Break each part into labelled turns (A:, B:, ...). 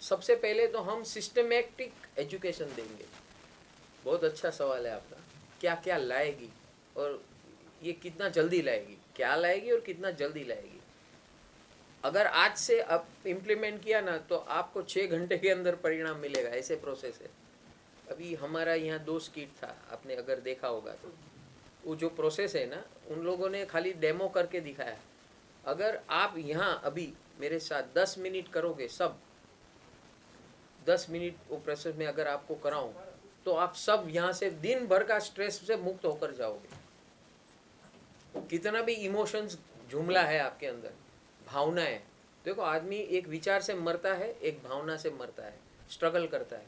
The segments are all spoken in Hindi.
A: सबसे पहले तो हम सिस्टमेटिक एजुकेशन देंगे। बहुत अच्छा सवाल है आपका, क्या क्या लाएगी और ये कितना जल्दी लाएगी, क्या लाएगी और कितना जल्दी लाएगी। अगर आज से अब इम्प्लीमेंट किया ना तो आपको 6 घंटे के अंदर परिणाम मिलेगा, ऐसे प्रोसेस है। अभी हमारा यहाँ 2 स्किट था, आपने अगर देखा होगा तो वो जो प्रोसेस है ना, उन लोगों ने खाली डेमो करके दिखाया। अगर आप यहाँ अभी मेरे साथ 10 मिनट करोगे, सब 10 मिनट वो प्रोसेस में अगर आपको कराऊं तो आप सब यहाँ से दिन भर का स्ट्रेस से मुक्त होकर जाओगे। कितना भी इमोशंस जुमला है आपके अंदर, भावनाएं, देखो आदमी एक विचार से मरता है, एक भावना से मरता है, स्ट्रगल करता है।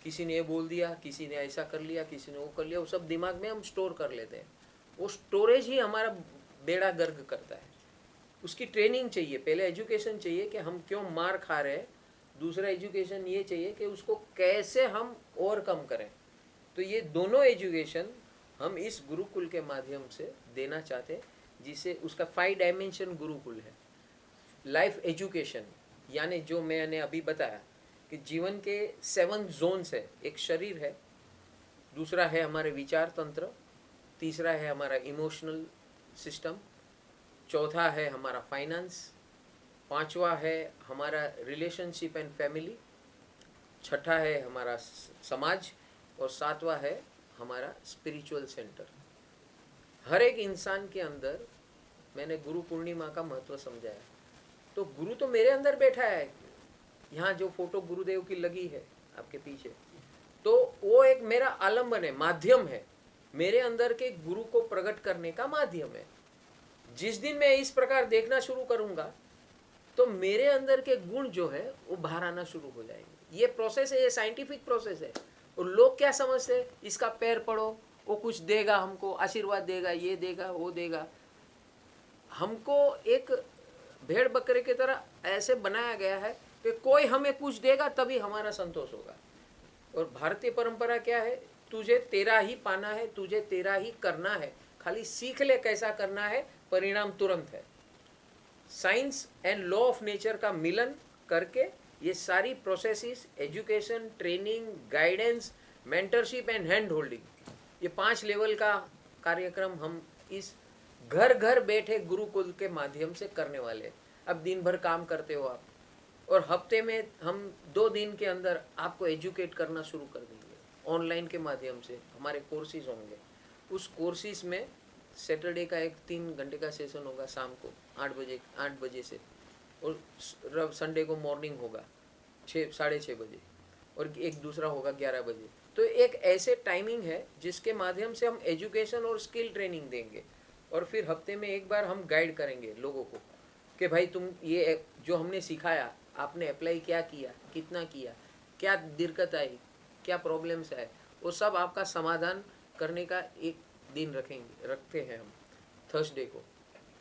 A: किसी ने ये बोल दिया, किसी ने ऐसा कर लिया, किसी ने वो कर लिया, वो सब दिमाग में हम स्टोर कर लेते हैं। वो स्टोरेज ही हमारा बेड़ा गर्क करता है। उसकी ट्रेनिंग चाहिए, पहले एजुकेशन चाहिए कि हम क्यों मार खा रहे हैं, दूसरा एजुकेशन ये चाहिए कि उसको कैसे हम ओवरकम करें। तो ये दोनों एजुकेशन हम इस गुरुकुल के माध्यम से देना चाहते हैं, जिसे उसका 5 डायमेंशन गुरुकुल है। लाइफ एजुकेशन यानी जो मैंने अभी बताया कि जीवन के 7 जोन्स है। एक शरीर है, दूसरा है हमारे विचार तंत्र, तीसरा है हमारा इमोशनल सिस्टम, चौथा है हमारा फाइनेंस, पांचवा है हमारा रिलेशनशिप एंड फैमिली, छठा है हमारा समाज, और सातवां है हमारा स्पिरिचुअल सेंटर। हर एक इंसान के अंदर मैंने गुरु पूर्णिमा का महत्व समझाया। तो गुरु तो मेरे अंदर बैठा है, यहाँ जो फोटो गुरुदेव की लगी है आपके पीछे, तो वो एक मेरा आलम्बन है, माध्यम है, मेरे अंदर के गुरु को प्रकट करने का माध्यम है। जिस दिन मैं इस प्रकार देखना शुरू करूंगा तो मेरे अंदर के गुण जो है वो बाहर आना शुरू हो जाएंगे। ये प्रोसेस है, ये साइंटिफिक प्रोसेस है। और लोग क्या समझते हैं, इसका पैर पड़ो, वो कुछ देगा, हमको आशीर्वाद देगा, ये देगा, वो देगा। हमको एक भेड़ बकरे की तरह ऐसे बनाया गया है कि कोई हमें कुछ देगा तभी हमारा संतोष होगा। और भारतीय परंपरा क्या है, तुझे तेरा ही पाना है, तुझे तेरा ही करना है, खाली सीख ले कैसा करना है, परिणाम तुरंत है। Science and law of nature का मिलन करके ये सारी processes, education, training, guidance, mentorship and hand holding, ये 5 लेवल का कार्यक्रम हम इस घर घर बैठे गुरुकुल के माध्यम से करने वाले हैं। अब दिन भर काम करते हो आप, और हफ्ते में हम 2 दिन के अंदर आपको एजुकेट करना शुरू कर देंगे ऑनलाइन के माध्यम से। हमारे कोर्सेज होंगे, उस कोर्सेज में सैटरडे का एक 3 घंटे का सेशन होगा शाम को 8 बजे से, और संडे को मॉर्निंग होगा 6-6:30 बजे, और एक दूसरा होगा 11 बजे। तो एक ऐसे टाइमिंग है जिसके माध्यम से हम एजुकेशन और स्किल ट्रेनिंग देंगे, और फिर हफ्ते में एक बार हम गाइड करेंगे लोगों को कि भाई तुम ये जो हमने सिखाया आपने अप्लाई क्या किया, कितना किया, क्या दिक्कत आई, क्या प्रॉब्लम्स आए, वो सब आपका समाधान करने का एक दिन रखते हैं हम थर्सडे को।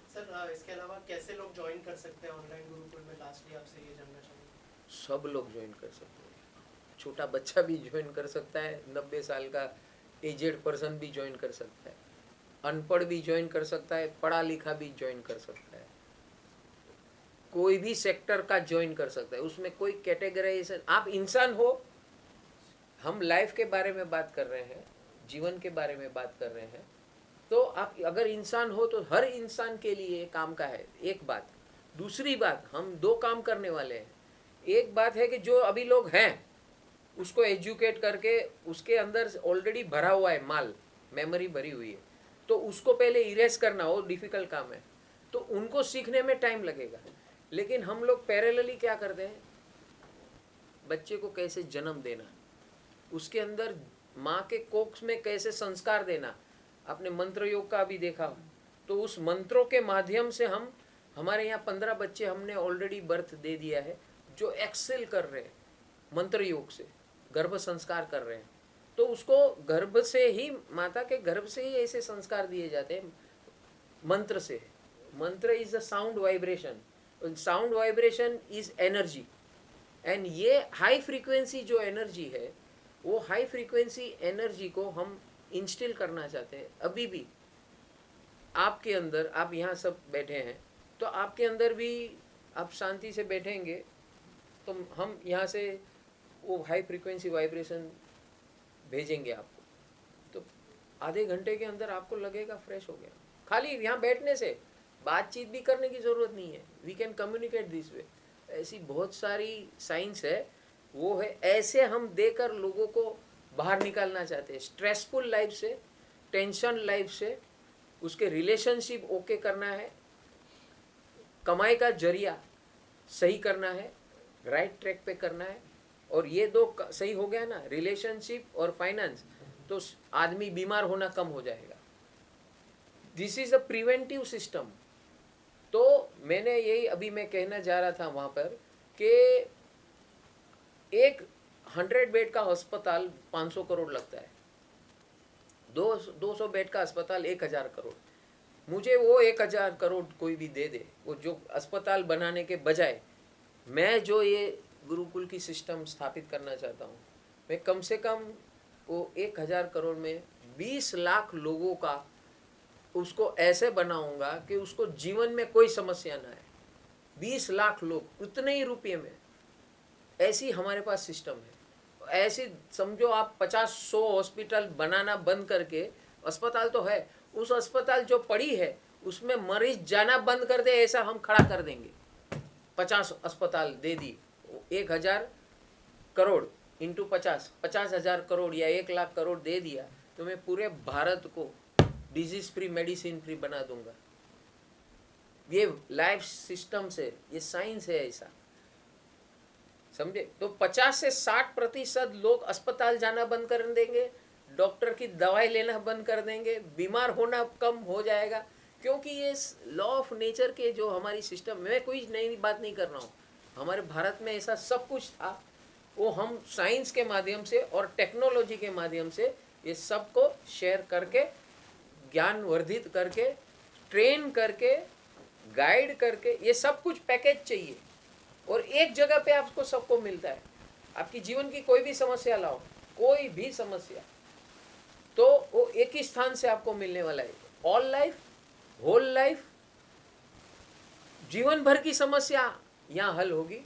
B: सर इसके अलावा कैसे लोग ज्वाइन कर सकते हैं ऑनलाइन गुरुकुल में, लास्टली आपसे ये जानना चाहूँगा।
A: सब लोग ज्वाइन कर सकते हैं, छोटा बच्चा भी ज्वाइन कर सकता है, 90 साल का एजेड पर्सन भी ज्वाइन कर सकता है, अनपढ़ भी ज्वाइन कर सकता है, पढ़ा लिखा भी ज्वाइन कर सकता है, कोई भी सेक्टर का ज्वाइन कर सकता है, उसमें कोई कैटेगराइजेशन। आप इंसान हो, हम लाइफ के बारे में बात कर रहे हैं, जीवन के बारे में बात कर रहे हैं, तो आप अगर इंसान हो तो हर इंसान के लिए काम का है। एक बात, दूसरी बात, हम 2 काम करने वाले हैं। एक बात है कि जो अभी लोग हैं उसको एजुकेट करके, उसके अंदर ऑलरेडी भरा हुआ है माल, मेमोरी भरी हुई है, तो उसको पहले इरेज करना वो डिफिकल्ट काम है, तो उनको सीखने में टाइम लगेगा। लेकिन हम लोग पैरेलली क्या करते हैं, बच्चे को कैसे जन्म देना, उसके अंदर माँ के कोख में कैसे संस्कार देना। आपने मंत्र योग का भी देखा, तो उस मंत्रों के माध्यम से हम, हमारे यहाँ 15 बच्चे हमने ऑलरेडी बर्थ दे दिया है जो एक्सेल कर रहे हैं मंत्र योग से, गर्भ संस्कार कर रहे हैं। तो उसको गर्भ से ही, माता के गर्भ से ही ऐसे संस्कार दिए जाते हैं मंत्र से। मंत्र is a sound vibration, sound vibration is energy, and ये हाई फ्रीक्वेंसी जो एनर्जी है, वो हाई फ्रीक्वेंसी एनर्जी को हम इंस्टिल करना चाहते हैं। अभी भी आपके अंदर, आप यहाँ सब बैठे हैं तो आपके अंदर भी आप शांति से बैठेंगे तो हम यहाँ से वो हाई फ्रीक्वेंसी वाइब्रेशन भेजेंगे आपको, तो आधे घंटे के अंदर आपको लगेगा फ्रेश हो गया। खाली यहाँ बैठने से, बातचीत भी करने की ज़रूरत नहीं है, we can communicate this way. ऐसी बहुत सारी साइंस है, वो है ऐसे हम देकर लोगों को बाहर निकालना चाहते हैं स्ट्रेसफुल लाइफ से, टेंशन लाइफ से। उसके रिलेशनशिप ओके करना है, कमाई का जरिया सही करना है, राइट ट्रैक पे करना है, और ये दो सही हो गया ना, रिलेशनशिप और फाइनेंस, तो आदमी बीमार होना कम हो जाएगा। This is a preventive system. तो मैंने यही अभी मैं कहना जा रहा था वहाँ पर कि एक 100 बेड का अस्पताल 500 करोड़ लगता है, 200 बेड का अस्पताल 1000 करोड़। मुझे वो 1000 करोड़ कोई भी दे दे, वो जो अस्पताल बनाने के बजाय मैं जो ये गुरुकुल की सिस्टम स्थापित करना चाहता हूँ, मैं कम से कम वो 1000 करोड़ में 20 लाख लोगों का उसको ऐसे बनाऊंगा कि उसको जीवन में कोई समस्या ना आए। 20 लाख लोग उतने ही रुपये में, ऐसी हमारे पास सिस्टम है। ऐसी समझो आप 50-100 हॉस्पिटल बनाना बंद करके, अस्पताल तो है, उस अस्पताल जो पड़ी है उसमें मरीज जाना बंद कर दे, ऐसा हम खड़ा कर देंगे। 50 अस्पताल दे दी, 1000 करोड़ इंटू 50,000 करोड़ या 1 लाख करोड़ दे दिया, तो मैं पूरे भारत को डिजीज फ्री, मेडिसिन फ्री बना दूंगा। ये लाइफ सिस्टम से, ये साइंस है ऐसा, समझे? तो 50 से 60% लोग अस्पताल जाना बंद कर देंगे, डॉक्टर की दवाई लेना बंद कर देंगे, बीमार होना कम हो जाएगा। क्योंकि ये लॉ ऑफ नेचर के जो हमारी सिस्टम, मैं कोई नई बात नहीं कर रहा हूँ, हमारे भारत में ऐसा सब कुछ था, वो हम साइंस के माध्यम से और टेक्नोलॉजी के माध्यम से ये सब को शेयर करके, ज्ञान वर्धित करके, ट्रेन करके, गाइड करके, ये सब कुछ पैकेज चाहिए और एक जगह पे आपको सबको मिलता है। आपकी जीवन की कोई भी समस्या लाओ, कोई भी समस्या, तो वो एक ही स्थान से आपको मिलने वाला है। ऑल लाइफ, होल लाइफ, जीवन भर की समस्या यहाँ हल होगी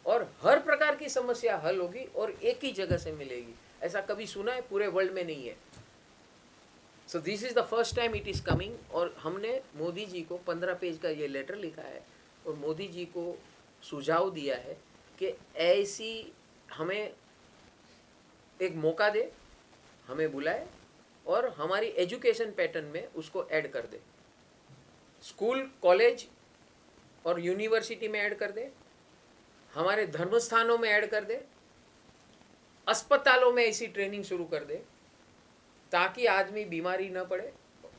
A: और हर प्रकार की समस्या हल होगी और एक ही जगह से मिलेगी। ऐसा कभी सुना है? पूरे वर्ल्ड में नहीं है। So this is the first time it is coming. और हमने मोदी जी को 15 पेज का ये लेटर लिखा है और मोदी जी को सुझाव दिया है कि ऐसी हमें एक मौका दे, हमें बुलाए और हमारी एजुकेशन पैटर्न में उसको ऐड कर दे, स्कूल, कॉलेज और यूनिवर्सिटी में ऐड कर दे, हमारे धर्म स्थानों में ऐड कर दे, अस्पतालों में ऐसी ट्रेनिंग शुरू कर दे ताकि आदमी बीमारी न पड़े,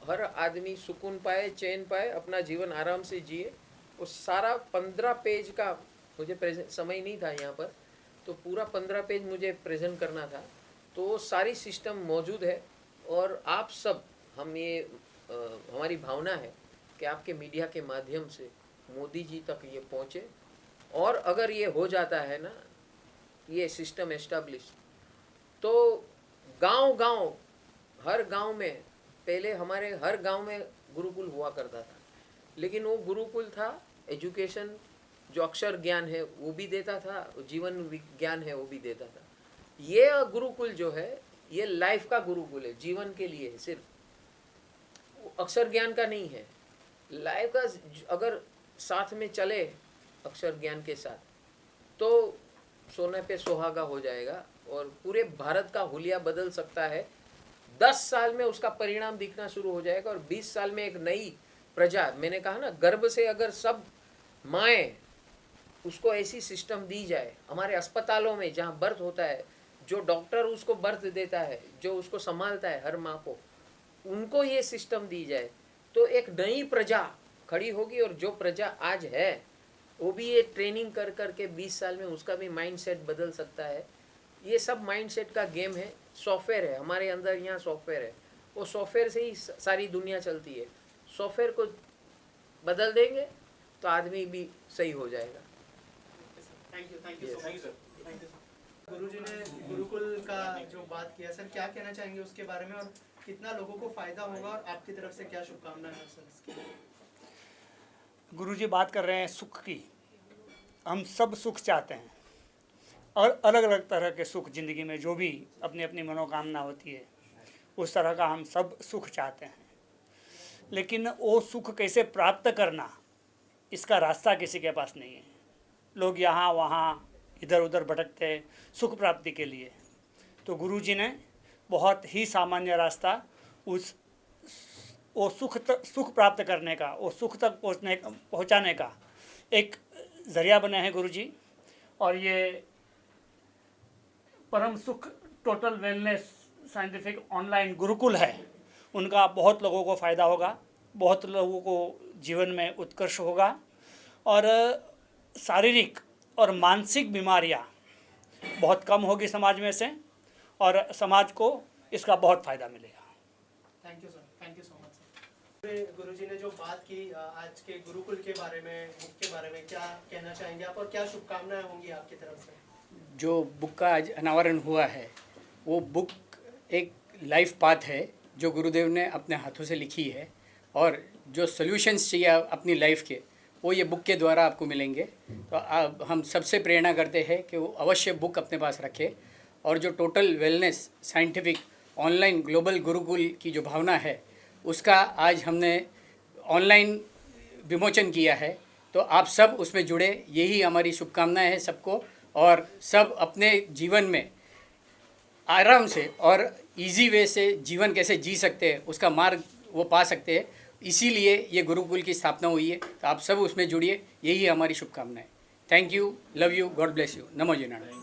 A: हर आदमी सुकून पाए, चैन पाए, अपना जीवन आराम से जिए। वो सारा 15 पेज का मुझे समय नहीं था यहाँ पर, तो पूरा 15 पेज मुझे प्रेजेंट करना था। तो वो सारी सिस्टम मौजूद है और आप सब, हम ये हमारी भावना है कि आपके मीडिया के माध्यम से मोदी जी तक ये पहुँचे। और अगर ये हो जाता है ना, ये सिस्टम एस्टेब्लिश, तो गांव-गांव, हर गांव में, पहले हमारे हर गांव में गुरुकुल हुआ करता था, लेकिन वो गुरुकुल था एजुकेशन, जो अक्षर ज्ञान है वो भी देता था, जीवन विज्ञान है वो भी देता था। ये गुरुकुल जो है ये लाइफ का गुरुकुल है, जीवन के लिए सिर्फ, अक्षर ज्ञान का नहीं है। लाइफ का अगर साथ में चले अक्षर ज्ञान के साथ, तो सोने पे सुहागा हो जाएगा और पूरे भारत का हुलिया बदल सकता है। 10 साल में उसका परिणाम दिखना शुरू हो जाएगा और 20 साल में एक नई प्रजा, मैंने कहा ना, गर्भ से अगर सब माएँ उसको ऐसी सिस्टम दी जाए, हमारे अस्पतालों में जहाँ बर्थ होता है, जो डॉक्टर उसको बर्थ देता है, जो उसको संभालता है हर माँ को, उनको ये सिस्टम दी जाए, तो एक नई प्रजा खड़ी होगी। और जो प्रजा आज है वो भी ये ट्रेनिंग कर कर के 20 साल में उसका भी माइंडसेट बदल सकता है। ये सब माइंडसेट का गेम है, सॉफ्टवेयर है हमारे अंदर, यहाँ सॉफ्टवेयर है, वो सॉफ्टवेयर से ही सारी दुनिया चलती है। सॉफ्टवेयर को बदल देंगे तो आदमी भी सही हो जाएगा।
B: Thank you so much. गुरुजी ने गुरुकुल का जो बात किया सर, क्या कहना चाहेंगे उसके बारे में और कितना लोगों को फायदा होगा और आपकी तरफ से क्या शुभकामनाएं हैं सर इसके लिए?
C: गुरुजी बात कर रहे हैं सुख की। हम सब सुख चाहते हैं, और अलग अलग तरह के सुख ज़िंदगी में जो भी अपनी अपनी मनोकामना होती है उस तरह का हम सब सुख चाहते हैं, लेकिन वो सुख कैसे प्राप्त करना इसका रास्ता किसी के पास नहीं है। लोग यहाँ वहाँ इधर उधर भटकते हैं सुख प्राप्ति के लिए। तो गुरुजी ने बहुत ही सामान्य रास्ता वो सुख प्राप्त करने का, वो सुख तक पहुँचाने का एक ज़रिया बने हैं गुरुजी। और ये परम सुख total wellness scientific online Gurukul है, उनका बहुत लोगों को फ़ायदा होगा, बहुत लोगों को जीवन में उत्कर्ष होगा और शारीरिक और मानसिक बीमारियां बहुत कम होगी समाज में से और समाज को इसका बहुत फ़ायदा मिलेगा।
B: Thank you sir, thank you so much sir. गुरुजी ने जो बात की आज के गुरुकुल के बारे में, बुक के बारे में, क्या कहना चाहेंगे आप और क्या शुभकामनाएं होंगी आपकी तरफ से?
D: जो बुक का आज अनावरण हुआ है वो बुक एक लाइफ पाथ है जो गुरुदेव ने अपने हाथों से लिखी है और जो सॉल्यूशंस चाहिए अपनी लाइफ के वो ये बुक के द्वारा आपको मिलेंगे। तो हम सबसे प्रेरणा करते हैं कि वो अवश्य बुक अपने पास रखे और जो total wellness scientific online global Gurukul की जो भावना है उसका आज हमने ऑनलाइन विमोचन किया है। तो आप सब उसमें जुड़े, यही हमारी शुभकामनाएं हैं सबको और सब अपने जीवन में आराम से और इजी वे से जीवन कैसे जी सकते हैं उसका मार्ग वो पा सकते हैं। इसीलिए ये गुरुकुल की स्थापना हुई है। तो आप सब उसमें जुड़िए, यही हमारी शुभकामनाएं। Thank you, love you, God bless you. NaMo ji Narayan.